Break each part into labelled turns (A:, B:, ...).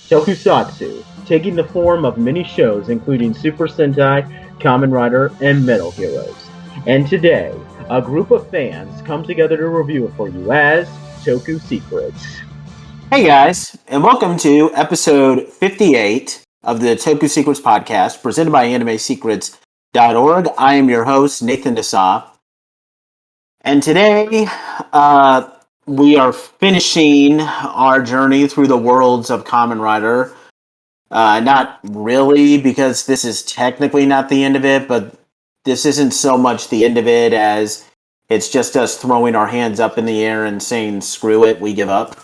A: Tokusatsu, taking the form of many shows including Super Sentai, Kamen Rider, and Metal Heroes. And today, a group of fans come together to review it for you as Toku Secrets.
B: Hey guys, and welcome to episode 58 of the Toku Secrets podcast presented by AnimeSecrets.org. I am your host, Nathan Desa. And today, we are finishing our journey through the worlds of Kamen Rider. Not really, because this is technically not the end of it, but this isn't so much the end of it as it's just us throwing our hands up in the air and saying, screw it, we give up.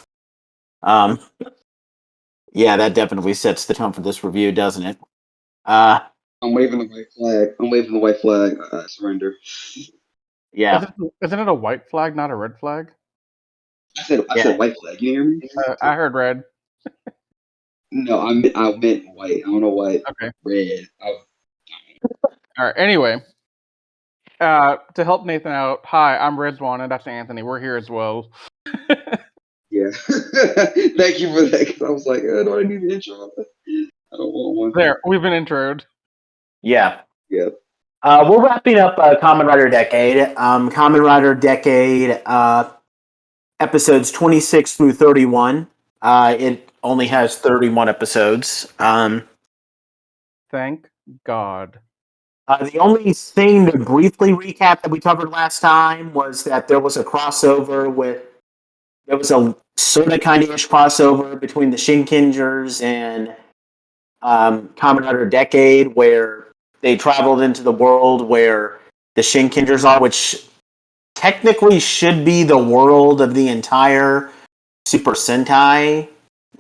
B: Yeah, that definitely sets the tone for this review, doesn't it?
C: I'm waving the white flag. I surrender.
B: Yeah.
D: Isn't it a white flag, not a red flag?
C: I said white flag. You hear me?
D: I heard red.
C: No, I meant white. I don't know what.
D: Okay.
C: Red.
D: All right. Anyway, to help Nathan out, hi, I'm Rizwan, and that's Anthony. We're here as well.
C: Yeah. Thank you for that. 'Cause I was like, do I need an intro? I don't want one.
D: There, we've been introed.
B: Yeah.
C: Yeah.
B: We're wrapping up Kamen Rider Decade. Kamen Rider Decade episodes 26 through 31. It only has 31 episodes.
D: Thank God.
B: The only thing to briefly recap that we covered last time was that there was a crossover there was a sort of kind of ish crossover between the Shinkingers and Kamen Rider Decade, where they traveled into the world where the Shinkingers are, which technically should be the world of the entire Super Sentai,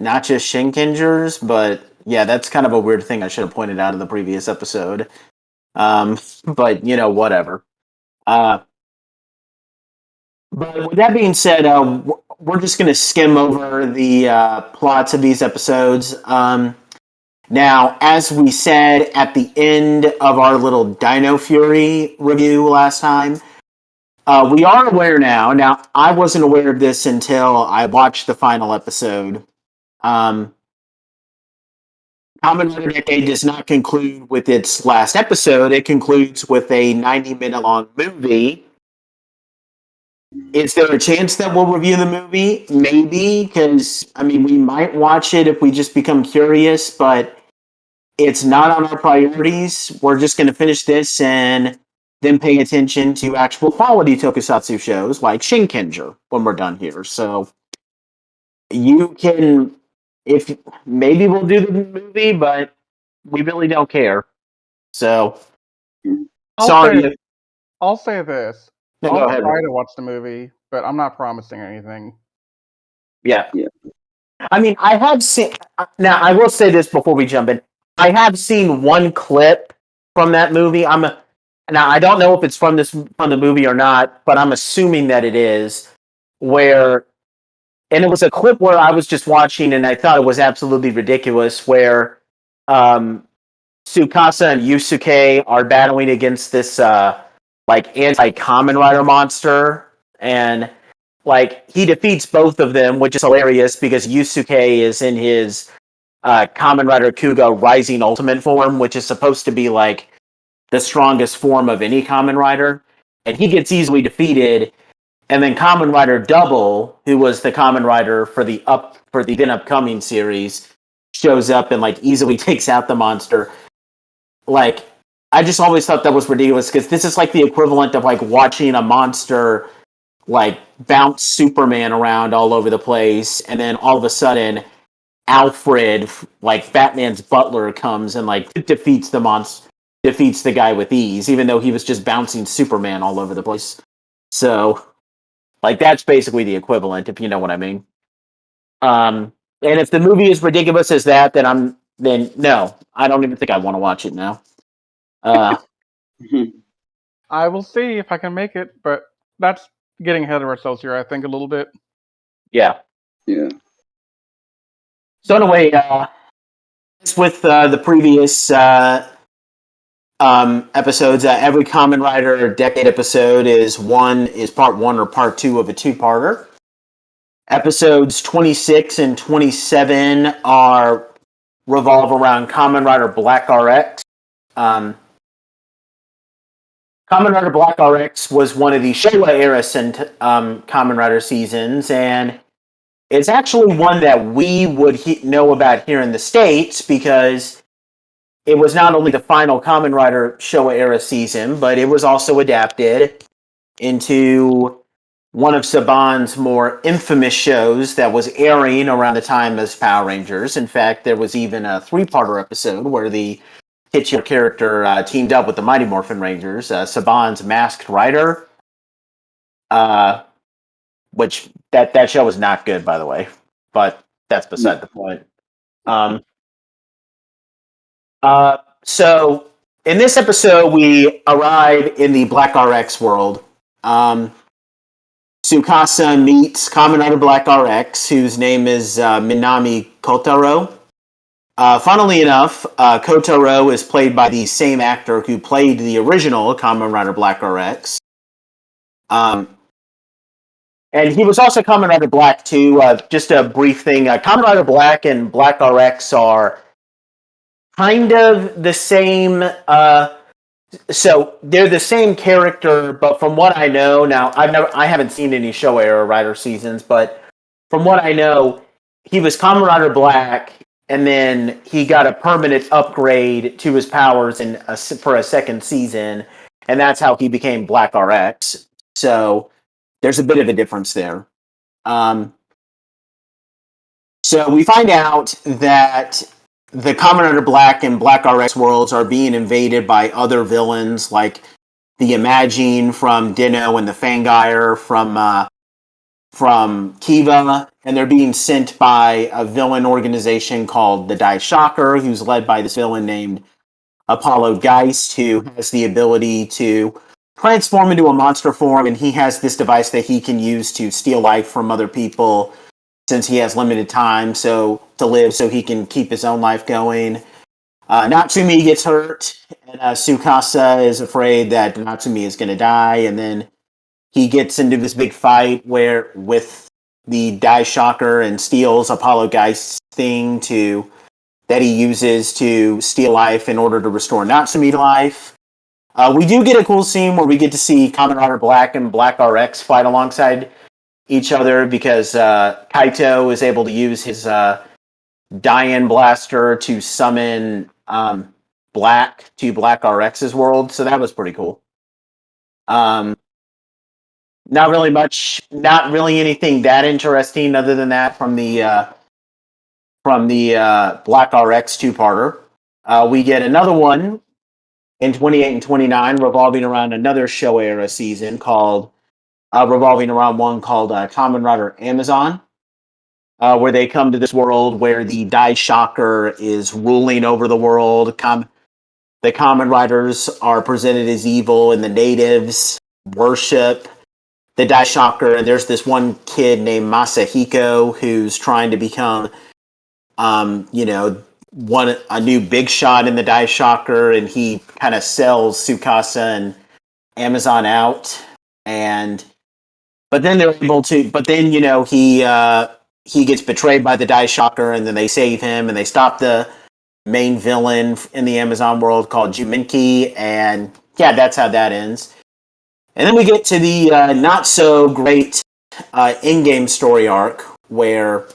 B: not just Shinkingers, but yeah, that's kind of a weird thing I should have pointed out in the previous episode. But, whatever. But with that being said, we're just going to skim over the plots of these episodes. Now, as we said at the end of our little Dino Fury review last time, we are aware now. Now, I wasn't aware of this until I watched the final episode. Kamen Rider Decade does not conclude with its last episode. It concludes with a 90-minute long movie. Is there a chance that we'll review the movie? Maybe, because, we might watch it if we just become curious, but it's not on our priorities. We're just going to finish this and then pay attention to actual quality tokusatsu shows like Shinkenger when we're done here. So you can, maybe we'll do the movie, but we really don't care. So, sorry.
D: I'll say this.
B: No, go ahead.
D: I'll try to watch the movie, but I'm not promising anything.
B: Yeah. I have seen. Now, I will say this before we jump in. I have seen one clip from that movie. Now, I don't know if it's from the movie or not, but I'm assuming that it is. And it was a clip where I was just watching, and I thought it was absolutely ridiculous. Where Tsukasa and Yusuke are battling against this anti-Kamen Rider monster, and he defeats both of them, which is hilarious because Yusuke is in his Kamen Rider Kuga Rising Ultimate form, which is supposed to be the strongest form of any Kamen Rider, and he gets easily defeated. And then Kamen Rider Double, who was the Kamen Rider for the then upcoming series, shows up and easily takes out the monster. I just always thought that was ridiculous because this is the equivalent of watching a monster bounce Superman around all over the place, and then all of a sudden Alfred, Batman's butler, comes and defeats the guy with ease, even though he was just bouncing Superman all over the place. So that's basically the equivalent, if you know what I mean. And if the movie is ridiculous as that, then no, I don't even think I want to watch it now.
D: I will see if I can make it, but that's getting ahead of ourselves here, I think, a little bit.
B: Yeah.
C: Yeah.
B: So anyway, with the previous episodes, every Kamen Rider Decade episode is part one or part two of a two-parter. Episodes 26 and 27 are revolve around Kamen Rider Black RX. Kamen Rider Black RX was one of the Showa era Kamen Rider seasons, and it's actually one that we would know about here in the States because it was not only the final Kamen Rider Showa era season, but it was also adapted into one of Saban's more infamous shows that was airing around the time as Power Rangers. In fact, there was even a 3-parter episode where the titular character teamed up with the Mighty Morphin Rangers, Saban's Masked Rider, which that show was not good, by the way, but that's beside the point. So in this episode, we arrive in the Black RX world. Tsukasa meets Kamen Rider Black RX, whose name is Minami Kotaro. Funnily enough, Kotaro is played by the same actor who played the original Kamen Rider Black RX. And he was also Kamen Rider Black too. Just a brief thing, Kamen Rider Black and Black RX are kind of the same. So they're the same character, but from what I know now, I haven't seen any Showa era Rider seasons, but from what I know, he was Kamen Rider Black, and then he got a permanent upgrade to his powers for a second season, and that's how he became Black RX. So there's a bit of a difference there. So we find out that the Kamen Rider Black and Black RX worlds are being invaded by other villains like the Imagine from Dino and the Fangire from Kiva, and they're being sent by a villain organization called the Die Shocker, who's led by this villain named Apollo Geist, who has the ability to transform into a monster form, and he has this device that he can use to steal life from other people since he has limited time to live, so he can keep his own life going. Natsumi gets hurt, and Tsukasa is afraid that Natsumi is going to die, and then he gets into this big fight with the Die Shocker and steals Apollo Geist's thing that he uses to steal life in order to restore Natsumi to life. We do get a cool scene where we get to see Kamen Rider Black and Black RX fight alongside each other because Kaito is able to use his Die-In Blaster to summon Black to Black RX's world, so that was pretty cool. Not really anything that interesting other than that from the Black RX 2-parter. We get another one in 28 and 29 revolving around another Showa era season revolving around one called Kamen Rider Amazon, where they come to this world where the Die Shocker is ruling over the world. The Kamen Riders are presented as evil, and the natives worship the Die Shocker. And there's this one kid named Masahiko who's trying to become, a new big shot in the Die Shocker, and he kind of sells Tsukasa and Amazon out. But then they're able to. But then he gets betrayed by the Die Shocker, and then they save him, and they stop the main villain in the Amazon world called Juminki, and yeah, that's how that ends. And then we get to the not so great in-game story arc where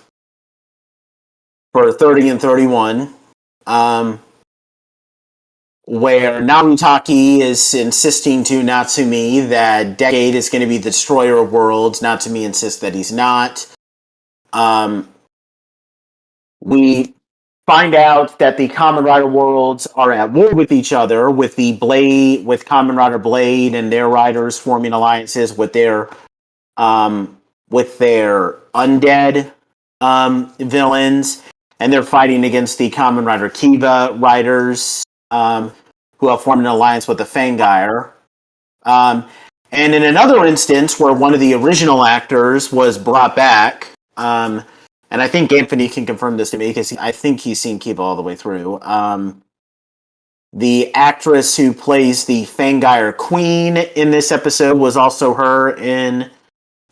B: for 30 and 31, where Narutaki is insisting to Natsumi that Decade is going to be the destroyer of worlds. Natsumi insists that he's not. We find out that the Kamen Rider worlds are at war with each other, with Kamen Rider Blade and their riders forming alliances with their undead villains, and they're fighting against the Kamen Rider Kiva riders, who have formed an alliance with the Fangire. And in another instance where one of the original actors was brought back, and I think Anthony can confirm this to me because I think he's seen Kiva all the way through. The actress who plays the Fangire Queen in this episode was also her in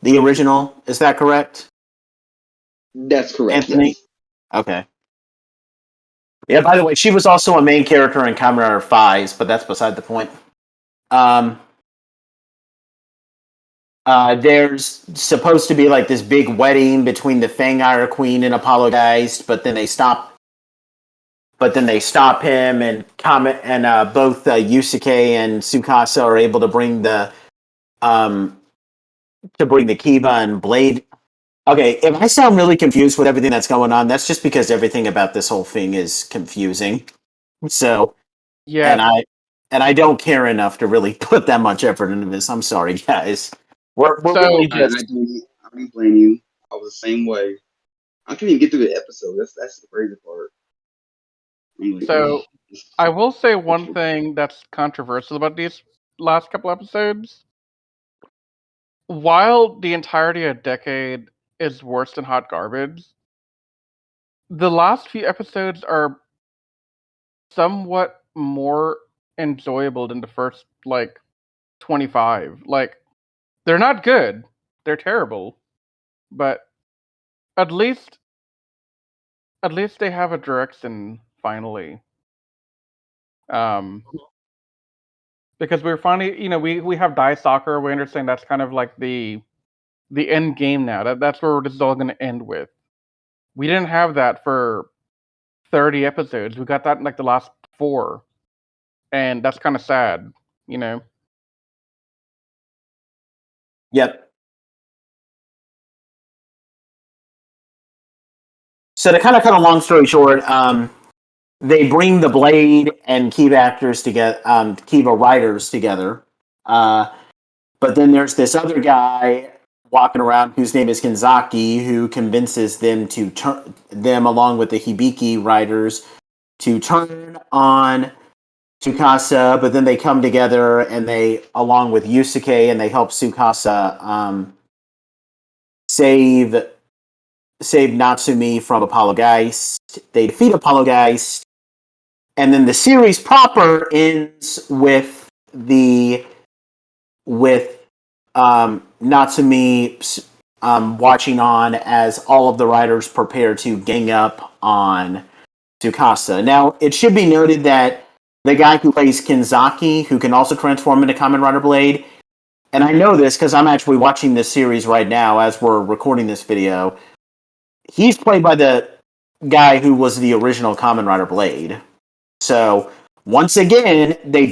B: the original. Is that correct?
C: That's correct,
B: Anthony?
C: yes.
B: Okay. Yeah, by the way, she was also a main character in Kamen Rider Fives, but that's beside the point. There's supposed to be like this big wedding between the Fangire Queen and Apollo Geist, but then they stop. But then they stop him, and both Yusuke and Tsukasa are able to bring the Kiba and Blade. Okay, if I sound really confused with everything that's going on, that's just because everything about this whole thing is confusing. So, and
D: Yeah.
B: I don't care enough to really put that much effort into this. I'm sorry, guys. We're
D: So-
B: really
C: I
B: just
C: don't blame you. I was the same way. I couldn't even get through the episode. That's the crazy part. I'm like,
D: So
C: this is
D: I will say one
C: bullshit.
D: thing that's controversial about these last couple episodes. While the entirety of Decade is worse than hot garbage, the last few episodes are somewhat more enjoyable than the first 25. Like, they're not good. They're terrible. But at least they have a direction finally. Because we're finally, we have Dai Soccer. We understand that's kind of like the end game now. That's where this is all going to end with. We didn't have that for 30 episodes. We got that in like the last 4, and that's kind of sad,
B: Yep. So to kind of cut a long story short, they bring the Blade and Kiva actors together, Kiva writers together. But then there's this other guy walking around whose name is Kinzaki, who convinces them to turn them, along with the Hibiki writers, to turn on Tsukasa. But then they come together and they, along with Yusuke, and they help Tsukasa save Natsumi from Apollo Geist. They defeat Apollo Geist, and then the series proper ends with Natsumi watching on as all of the riders prepare to gang up on Tsukasa. Now, it should be noted that the guy who plays Kinzaki, who can also transform into Kamen Rider Blade, and I know this because I'm actually watching this series right now as we're recording this video, he's played by the guy who was the original Kamen Rider Blade. So, once again, they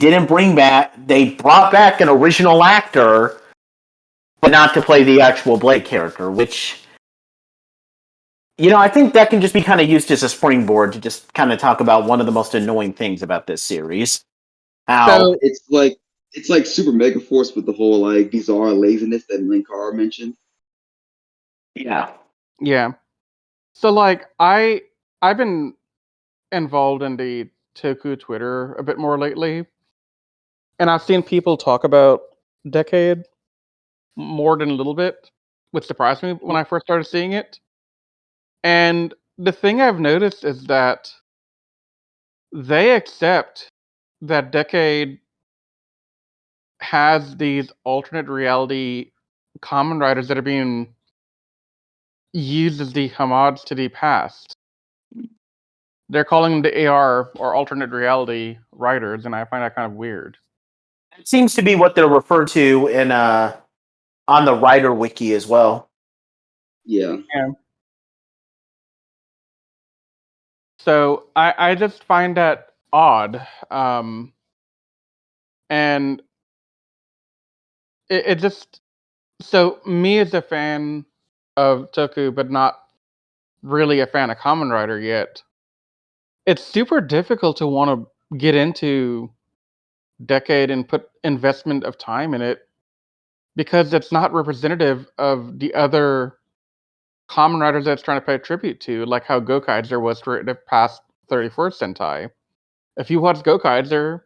B: brought back an original actor, but not to play the actual Blade character, which, I think that can just be kind of used as a springboard to just kind of talk about one of the most annoying things about this series. How,
D: So
C: It's like Super Mega Force with the whole like bizarre laziness that Linkar mentioned.
B: yeah.
D: yeah. So I've been involved in the Toku Twitter a bit more lately, and I've seen people talk about Decade more than a little bit, which surprised me when I first started seeing it. And the thing I've noticed is that they accept that Decade has these alternate reality common writers that are being used as the homage to the past. They're calling them the AR, or alternate reality writers, and I find that kind of weird.
B: It seems to be what they're referred to in on the writer wiki as well.
C: Yeah.
D: Yeah. So I just find that odd. And it just, so me as a fan of Toku, but not really a fan of Kamen Rider yet, it's super difficult to want to get into Decade and put investment of time in it, because it's not representative of the other Kamen Riders that's trying to pay tribute to, like how Gokaiger was for the past 34th Sentai. If you watch Gokaiger,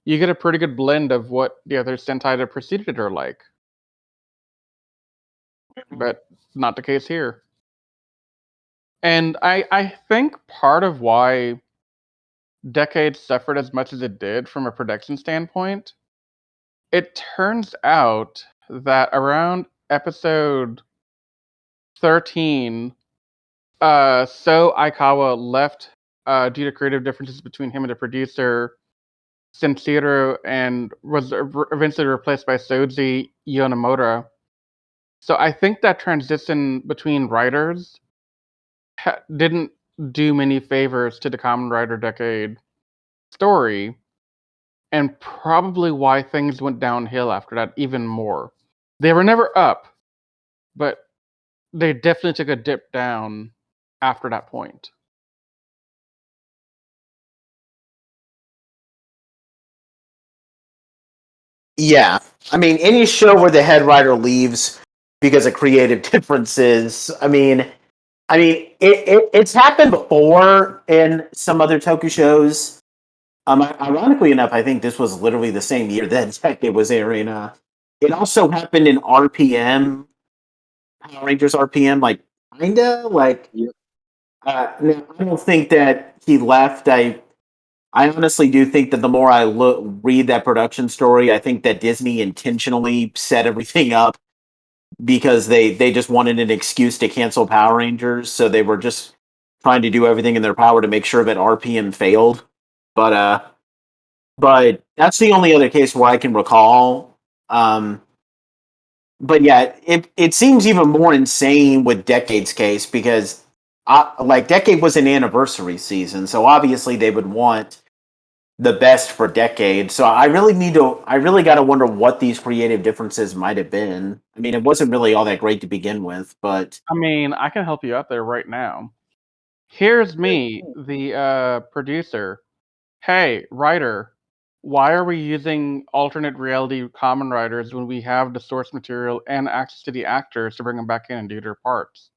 D: you get a pretty good blend of what the other Sentai that preceded it are like. But not the case here. And I think part of why Decade suffered as much as it did from a production standpoint, it turns out that around episode 13, So Aikawa left due to creative differences between him and the producer, Sincero, and was eventually replaced by Soji Yonemura. So I think that transition between writers didn't do many favors to the Kamen Rider Decade story, and probably why things went downhill after that even more. They were never up, but they definitely took a dip down after that point.
B: Yeah, I mean, any show where the head writer leaves because of creative differences. It's happened before in some other Toku shows. Ironically enough, I think this was literally the same year that Decade was airing. It also happened in RPM, Power Rangers RPM, like kinda like.
C: Yep.
B: No, I don't think that he left. I honestly do think that the more I read that production story, I think that Disney intentionally set everything up because they just wanted an excuse to cancel Power Rangers, so they were just trying to do everything in their power to make sure that RPM failed. But that's the only other case where I can recall. Um, but yeah, it seems even more insane with Decade's case because like Decade was an anniversary season, so obviously they would want the best for Decade. So I really got to wonder what these creative differences might have been. I mean, it wasn't really all that great to begin with, but
D: I mean, I can help you out there right now. Here's me, the producer. Hey, writer, why are we using alternate reality Kamen Riders when we have the source material and access to the actors to bring them back in and do their parts?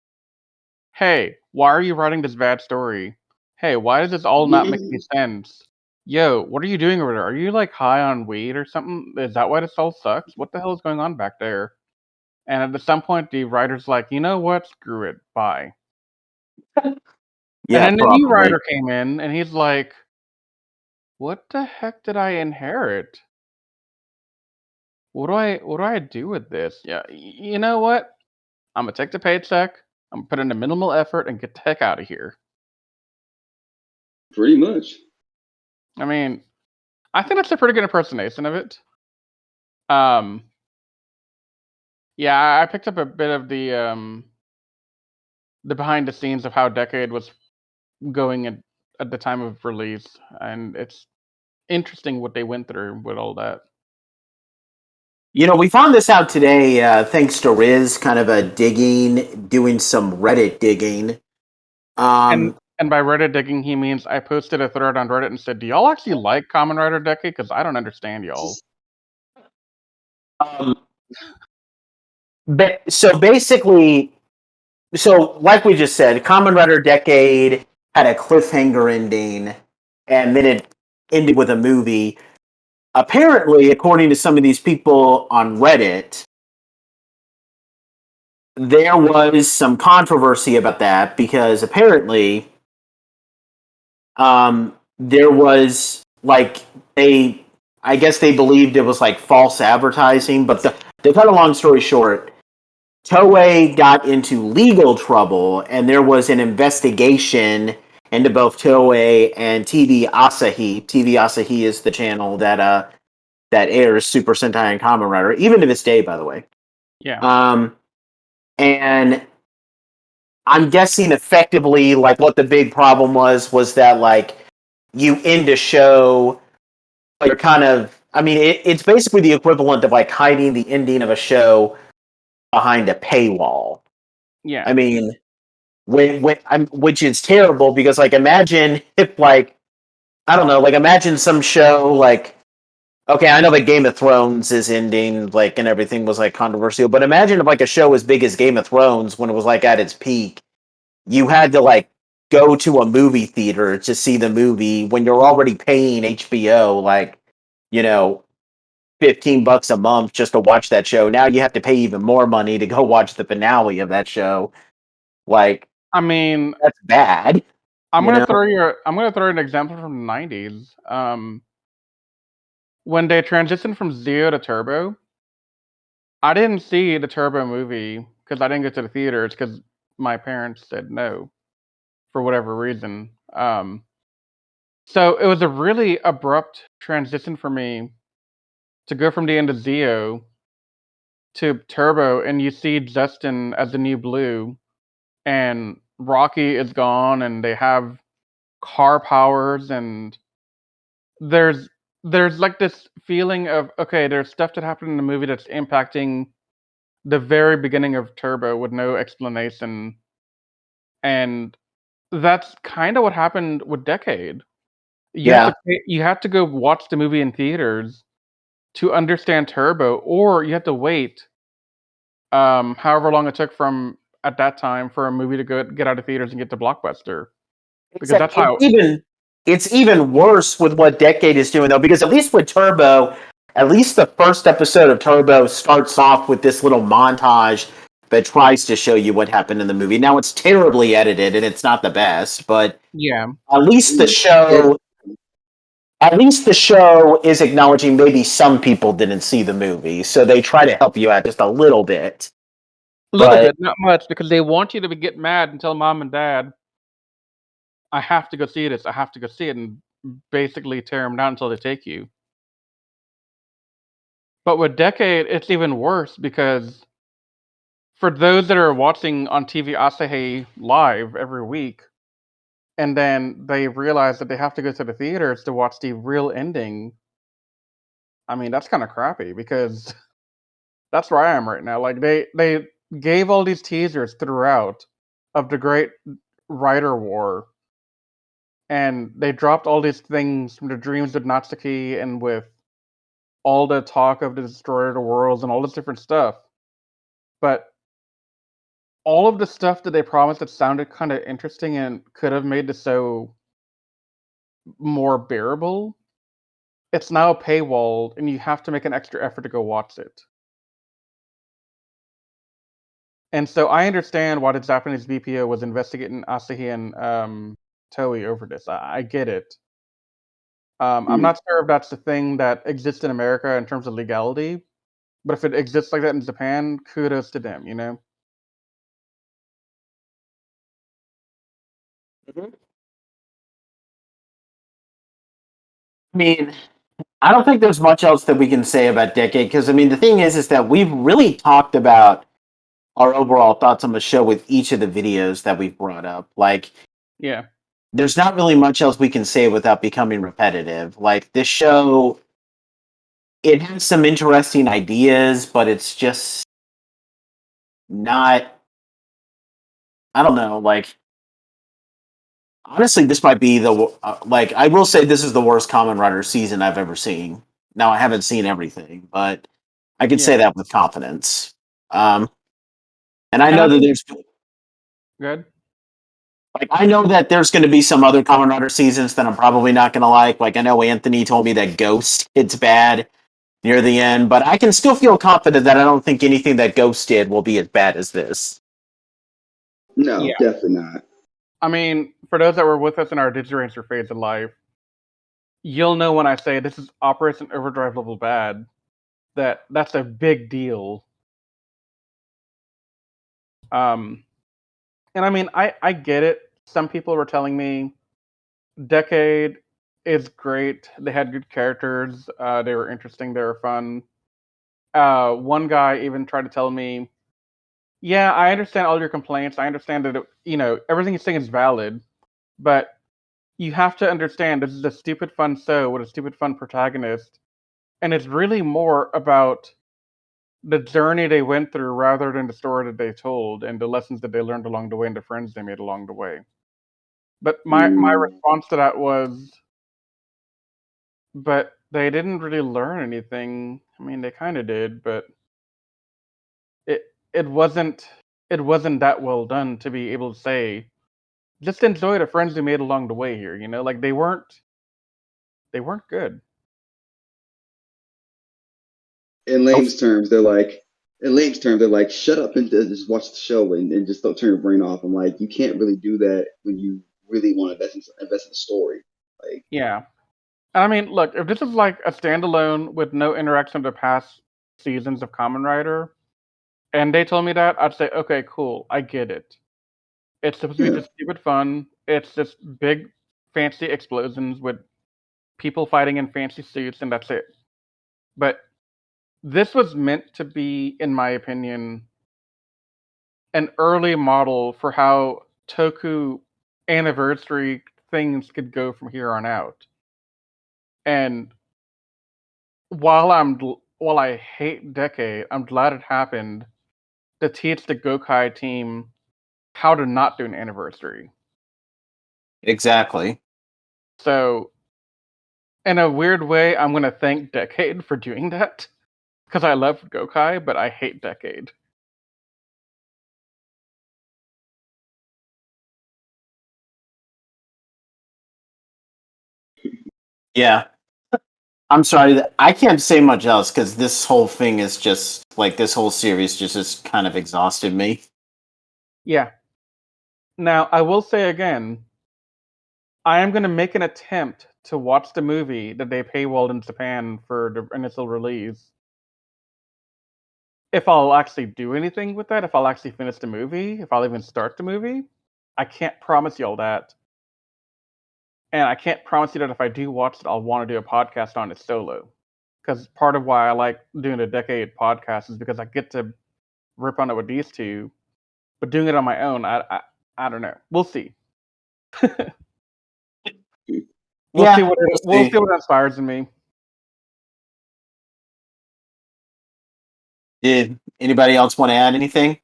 D: Hey, why are you writing this bad story? Hey, why does this all not make any sense? Yo, what are you doing over there? Are you like high on weed or something? Is that why this all sucks? What the hell is going on back there? And at some point, the writer's like, you know what? Screw it. Bye. And
B: yeah,
D: then the new
B: probably.
D: writer came in and he's like, what the heck did I inherit? What do I do with this? Yeah, you know what? I'm gonna take the paycheck. I'm gonna put in a minimal effort and get the heck out of here.
C: Pretty much.
D: I mean, I think that's a pretty good impersonation of it. Um, yeah, I picked up a bit of the behind the scenes of how Decade was going at the time of release, and it's interesting what they went through with all that.
B: You know, we found this out today thanks to Riz, kind of a doing some Reddit digging.
D: And
B: Um,
D: and by Reddit digging, he means I posted a thread on Reddit and said, "Do y'all actually like Kamen Rider Decade? Because I don't understand y'all."
B: um, but so basically, so like we just said, Kamen Rider Decade had a cliffhanger ending, and then it ended with a movie. Apparently, according to some of these people on Reddit, there was some controversy about that because apparently, there was like I guess they believed it was like false advertising. But to cut a long story short, Toei got into legal trouble, and there was an investigation into both Toei and TV Asahi. TV Asahi is the channel that airs Super Sentai and Kamen Rider, even to this day, by the way.
D: Yeah.
B: Um, and I'm guessing effectively, like what the big problem was that like you end a show, like you're kind of. I mean, it's basically the equivalent of like hiding the ending of a show behind a paywall.
D: Yeah.
B: I mean, which is terrible because like imagine if like I don't know, like imagine some show like okay, I know that Game of Thrones is ending like and everything was like controversial, but imagine if like a show as big as Game of Thrones when it was like at its peak, you had to like go to a movie theater to see the movie when you're already paying HBO like, you know, $15 a month just to watch that show. Now you have to pay even more money to go watch the finale of that show. Like
D: I mean,
B: that's bad,
D: I'm
B: you
D: gonna
B: know?
D: throw you. I'm gonna throw an example from the '90s. When they transitioned from Zero to Turbo, I didn't see the Turbo movie because I didn't go to the theaters because my parents said no for whatever reason. So it was a really abrupt transition for me to go from the end of Zio to Turbo, and you see Justin as the new Blue, and Rocky is gone, and they have car powers, and there's there's like this feeling of, okay, there's stuff that happened in the movie that's impacting the very beginning of Turbo with no explanation, and that's kind of what happened with Decade.
B: Yeah.
D: You have to go watch the movie in theaters to understand Turbo, or you have to wait, however long it took from at that time for a movie to get out of theaters and get to Blockbuster, because
B: Except
D: that's how.
B: it's even worse with what Decade is doing though, because at least with Turbo, at least the first episode of Turbo starts off with this little montage that tries to show you what happened in the movie. Now it's terribly edited and it's not the best, but
D: Yeah,
B: at least the
C: It,
B: show at least the show is acknowledging maybe some people didn't see the movie, so they try to help you out just a little bit.
D: a little
B: But
D: bit, not much, because they want you to get mad and tell mom and dad, "I have to go see this. I have to go see it," and basically tear them down until they take you. But with Decade, it's even worse because for those that are watching on TV Asahi live every week, and then they realize that they have to go to the theaters to watch the real ending. I mean, that's kind of crappy because that's where I am right now. Like they gave all these teasers throughout of the Great Rider War, and they dropped all these things from the dreams of Natsuki and with all the talk of the Destroyer of the Worlds and all this different stuff. But all of the stuff that they promised that sounded kind of interesting and could have made the show more bearable, it's now paywalled, and you have to make an extra effort to go watch it. And so I understand why the Japanese BPO was investigating Asahi and Toei over this. I get it. I'm not sure if that's the thing that exists in America in terms of legality, but if it exists like that in Japan, kudos to them, you know?
B: I mean, I don't think there's much else that we can say about Decade because I mean the thing is that we've really talked about our overall thoughts on the show with each of the videos that we've brought up. Like,
D: Yeah.
B: there's not really much else we can say without becoming repetitive. Like, this show, it has some interesting ideas, but it's just not. I don't know. Like, honestly, this might be like. I will say this is the worst Kamen Rider season I've ever seen. Now I haven't seen everything, but I can say
D: Yeah.
B: that with confidence. Um, and I
D: And
B: know
D: I
B: that
D: mean,
B: there's
D: good.
B: like I know that there's going to be some other Kamen Rider seasons that I'm probably not going to like. Like I know Anthony told me that Ghost it's bad near the end, but I can still feel confident that I don't think anything that Ghost did will be as bad as this.
C: no,
D: Yeah.
C: definitely not.
D: I mean, for those that were with us in our Digirancer phase of life, you'll know when I say this is Operation Overdrive level bad, that's a big deal. Um, and I mean, I get it. Some people were telling me Decade is great. They had good characters. They were interesting. They were fun. One guy even tried to tell me, "Yeah, I understand all your complaints. I understand that everything you're saying is valid, but you have to understand this is a stupid fun show with a stupid fun protagonist, and it's really more about the journey they went through rather than the story that they told and the lessons that they learned along the way and the friends they made along the way." But my
C: Mm,
D: response to that was, but they didn't really learn anything. I mean, they kind of did, but it it wasn't it wasn't that well done to be able to say just enjoy the friends you made along the way here. Like they weren't good.
C: in
B: Nope.
C: Lame's terms, they're like, shut up and just watch the show and just don't turn your brain off. I'm like, you can't really do that when you really want to invest in the story. Like,
D: Yeah. I mean, look, if this is like a standalone with no interaction with the past seasons of Kamen Rider, and they told me that, I'd say, okay, cool, I get it. It's supposed to be
C: yeah,
D: just stupid fun. It's just big fancy explosions with people fighting in fancy suits, and that's it. But this was meant to be, in my opinion, an early model for how Toku anniversary things could go from here on out. And while I hate Decade, I'm glad it happened to teach the Gokai team how to not do an anniversary.
B: Exactly.
D: So, in a weird way, I'm gonna thank Decade for doing that because I love Gokai, but I hate Decade.
B: Yeah. I'm sorry. I can't say much else because this whole thing is just like this whole series just kind of exhausted me.
D: Yeah. Now, I will say again, I am gonna make an attempt to watch the movie that they paywalled in Japan for the initial release. If I'll actually do anything with that, if I'll actually finish the movie, if I'll even start the movie, I can't promise y'all that. And I can't promise you that if I do watch it, I'll want to do a podcast on it solo. Because part of why I like doing a Decade podcast is because I get to rip on it with these two, but doing it on my own, I don't know. We'll see. We'll
B: Yeah,
D: see what we'll see what inspires in me.
B: Did anybody else want to add anything?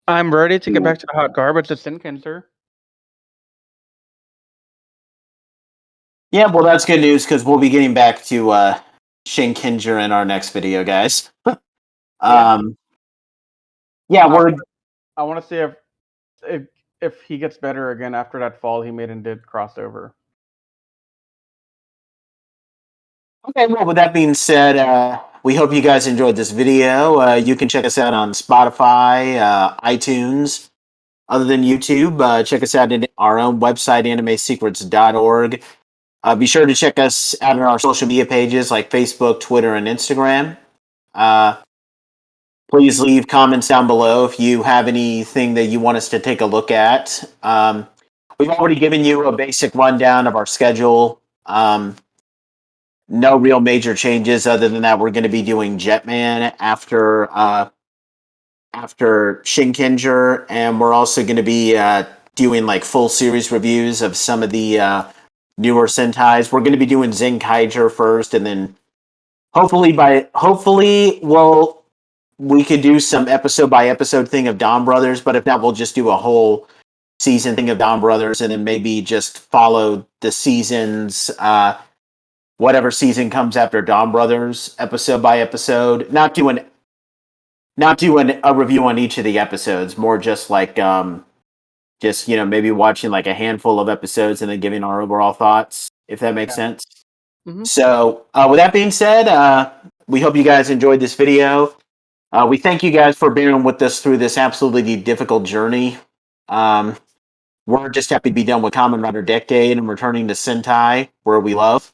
D: I'm ready to get
C: No.
D: back to the hot garbage that's Sinkinser.
B: Yeah, well, that's good news because we'll be getting back to Shinkinger in our next video, guys.
D: Yeah.
B: Yeah,
D: I want to see if if he gets better again after that fall he made and did crossover.
B: okay. Well, with that being said, we hope you guys enjoyed this video. You can check us out on Spotify, iTunes. Other than YouTube, check us out at our own website, animesecrets.org. Be sure to check us out on our social media pages like Facebook, Twitter, and Instagram. Please leave comments down below if you have anything that you want us to take a look at. We've already given you a basic rundown of our schedule. No real major changes other than that we're going to be doing Jetman after Shinkenger, and we're also going to be doing like full series reviews of some of the newer Sentais. We're going to be doing Zenkaiger first, and then hopefully we could do some episode by episode thing of Dawn Brothers, but if not, we'll just do a whole season thing of Dawn Brothers, and then maybe just follow the seasons. Whatever season comes after Dawn Brothers, episode by episode. Not doing a review on each of the episodes, more just like maybe watching like a handful of episodes and then giving our overall thoughts, if that makes sense.
D: Mm-hmm.
B: So with that being said, we hope you guys enjoyed this video. We thank you guys for bearing with us through this absolutely difficult journey. We're just happy to be done with Kamen Rider Decade and returning to Sentai, where we love.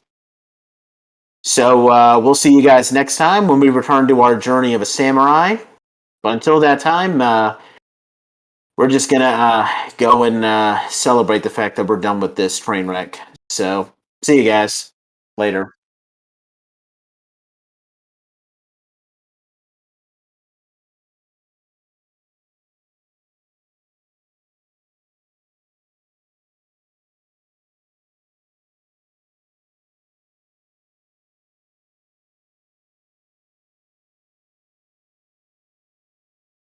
B: So we'll see you guys next time when we return to our journey of a samurai. But until that time, we're just going to go and celebrate the fact that we're done with this train wreck. So see you guys later.